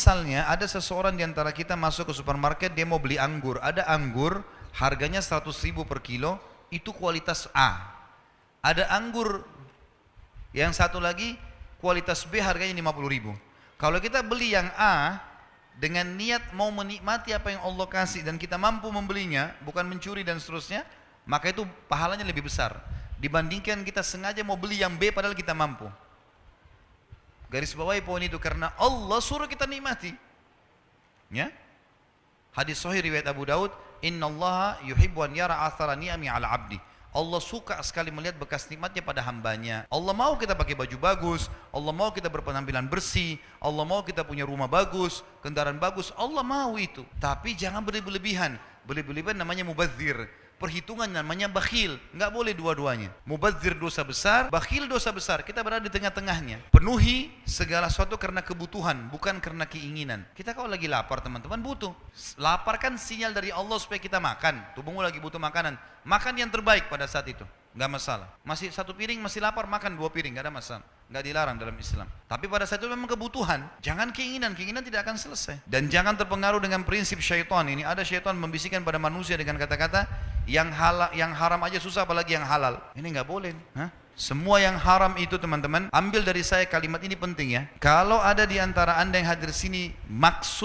misalnya ada seseorang di antara kita masuk ke supermarket, dia mau beli anggur. Ada anggur harganya 100.000 per kilo, itu kualitas A. Ada anggur yang satu lagi kualitas B harganya 50.000. Kalau kita beli yang A dengan niat mau menikmati apa yang Allah kasih dan kita mampu membelinya, bukan mencuri dan seterusnya, maka itu pahalanya lebih besar dibandingkan kita sengaja mau beli yang B padahal kita mampu. Garis bawahi poin itu, karena Allah suruh kita nikmati. Ya? Hadis sahih riwayat Abu Daud, "Innallaha yuhibbu an yara athara ni'ami 'ala 'abdi." Allah suka sekali melihat bekas nikmatnya pada hambanya. Allah mau kita pakai baju bagus, Allah mau kita berpenampilan bersih, Allah mau kita punya rumah bagus, kendaraan bagus, Allah mau itu. Tapi jangan berlebihan. Berlebihan namanya mubadzir. Perhitungan namanya bakhil, nggak boleh dua-duanya. Mubadzir dosa besar, bakhil dosa besar. Kita berada di tengah-tengahnya. Penuhi segala sesuatu karena kebutuhan, bukan karena keinginan. Kita kalau lagi lapar teman-teman butuh. Lapar kan sinyal dari Allah supaya kita makan. Tubuhmu lagi butuh makanan. Makan yang terbaik pada saat itu, nggak masalah. Masih satu piring masih lapar, makan 2 piring, nggak ada masalah. Nggak dilarang dalam Islam. Tapi pada saat itu memang kebutuhan. Jangan keinginan, keinginan tidak akan selesai. Dan jangan terpengaruh dengan prinsip syaitan. Ini ada syaitan membisikkan pada manusia dengan kata-kata yang haram aja susah, apalagi yang halal. Ini nggak boleh. Hah? Semua yang haram itu teman-teman, ambil dari saya kalimat ini penting ya. Kalau ada di antara anda yang hadir sini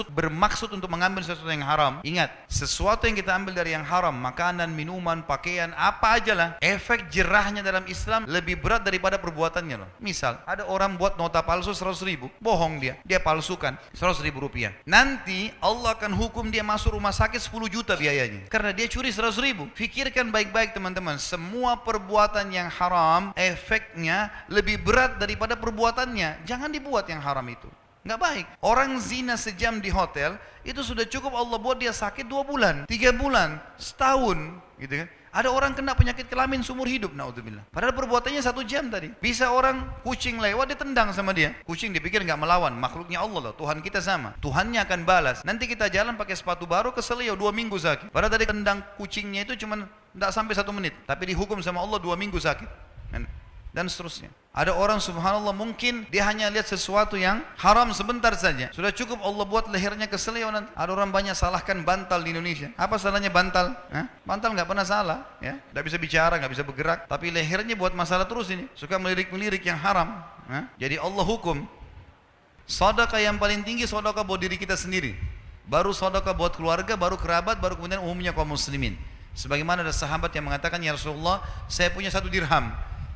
bermaksud untuk mengambil sesuatu yang haram, ingat, sesuatu yang kita ambil dari yang haram, makanan, minuman, pakaian, apa aja lah, efek jerahnya dalam Islam lebih berat daripada perbuatannya loh. Misal, ada orang buat nota palsu 100.000, bohong dia palsukan 100.000 rupiah. Nanti Allah akan hukum dia masuk rumah sakit 10 juta biayanya, karena dia curi 100.000. Fikirkan baik-baik teman-teman, semua perbuatan yang haram efeknya lebih berat daripada perbuatannya. Jangan dibuat yang haram itu, nggak baik. Orang zina sejam di hotel itu sudah cukup Allah buat dia sakit 2 bulan, 3 bulan, setahun, gitu kan. Ada orang kena penyakit kelamin seumur hidup, naudzubillah. Padahal perbuatannya 1 jam tadi. Bisa orang kucing lewat ditendang sama dia. Kucing dipikir nggak melawan, makhluknya Allah loh. Tuhan kita sama. Tuhannya akan balas. Nanti kita jalan pakai sepatu baru keselio 2 minggu sakit. Padahal tadi tendang kucingnya itu cuma nggak sampai 1 menit, tapi dihukum sama Allah 2 minggu sakit. Dan seterusnya. Ada orang subhanallah mungkin dia hanya lihat sesuatu yang haram sebentar saja, sudah cukup Allah buat lehernya keselio. Ada orang banyak salahkan bantal di Indonesia. Apa salahnya bantal? Bantal nggak pernah salah, ya, nggak bisa bicara, nggak bisa bergerak, tapi lehernya buat masalah terus ini, suka melirik-melirik yang haram. Jadi Allah hukum. Sedekah yang paling tinggi sedekah buat diri kita sendiri, baru sedekah buat keluarga, baru kerabat, baru kemudian umumnya kaum muslimin. Sebagaimana ada sahabat yang mengatakan, ya Rasulullah, saya punya 1 dirham.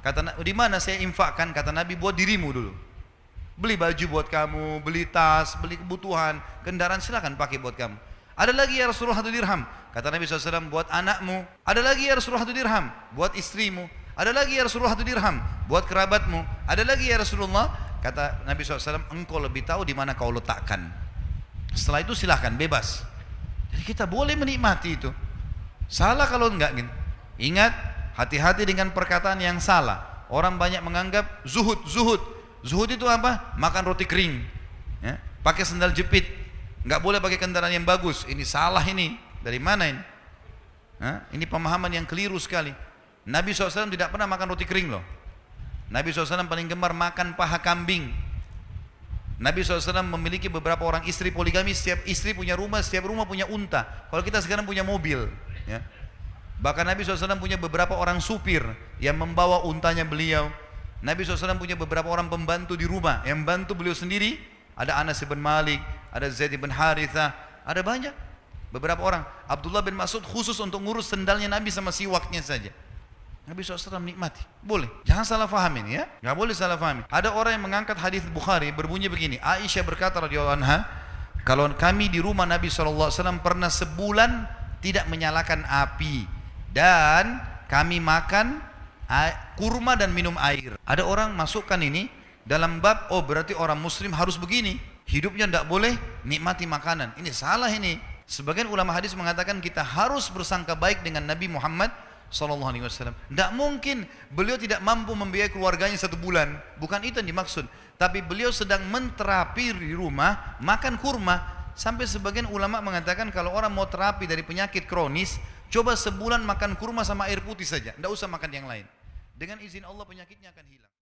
Kata, di mana saya infakkan? Kata Nabi, buat dirimu dulu. Beli baju buat kamu, beli tas, beli kebutuhan, kendaraan, silakan pakai buat kamu. Ada lagi ya Rasulullah 1 dirham. Kata Nabi SAW, buat anakmu. Ada lagi ya Rasulullah 1 dirham, buat istrimu. Ada lagi ya Rasulullah 1 dirham, buat kerabatmu. Ada lagi ya Rasulullah. Kata Nabi SAW, engkau lebih tahu di mana kau letakkan. Setelah itu silahkan, bebas. Jadi kita boleh menikmati itu. Salah kalau enggak. Ingat, hati-hati dengan perkataan yang salah. Orang banyak menganggap zuhud. Zuhud itu apa? Makan roti kering, ya, pakai sandal jepit, nggak boleh pakai kendaraan yang bagus. Ini salah ini. Dari mana ini? Ini pemahaman yang keliru sekali. Nabi SAW tidak pernah makan roti kering loh. Nabi SAW paling gemar makan paha kambing. Nabi SAW memiliki beberapa orang istri poligami. Setiap istri punya rumah, setiap rumah punya unta. Kalau kita sekarang punya mobil, ya. Bahkan Nabi SAW punya beberapa orang supir yang membawa untanya beliau. Nabi SAW punya beberapa orang pembantu di rumah yang bantu beliau sendiri. Ada Anas bin Malik, ada Zaid bin Harithah, ada banyak. Beberapa orang. Abdullah bin Mas'ud khusus untuk ngurus sendalnya Nabi sama siwaknya saja. Nabi SAW nikmati. Boleh. Jangan salah fahamin ya. Nggak boleh salah fahamin. Ada orang yang mengangkat hadis Bukhari berbunyi begini. Aisyah berkata radhiyallahu anha, kalau kami di rumah Nabi SAW pernah sebulan tidak menyalakan api. Dan kami makan kurma dan minum air. Ada orang masukkan ini dalam bab, oh berarti orang muslim harus begini, hidupnya tidak boleh nikmati makanan. Ini salah ini. Sebagian ulama hadis mengatakan kita harus bersangka baik dengan Nabi Muhammad SAW. Tidak mungkin beliau tidak mampu membiayai keluarganya 1 bulan. Bukan itu yang dimaksud. Tapi beliau sedang menterapi di rumah, makan kurma. Sampai sebagian ulama mengatakan kalau orang mau terapi dari penyakit kronis, coba sebulan makan kurma sama air putih saja, tidak usah makan yang lain. Dengan izin Allah penyakitnya akan hilang.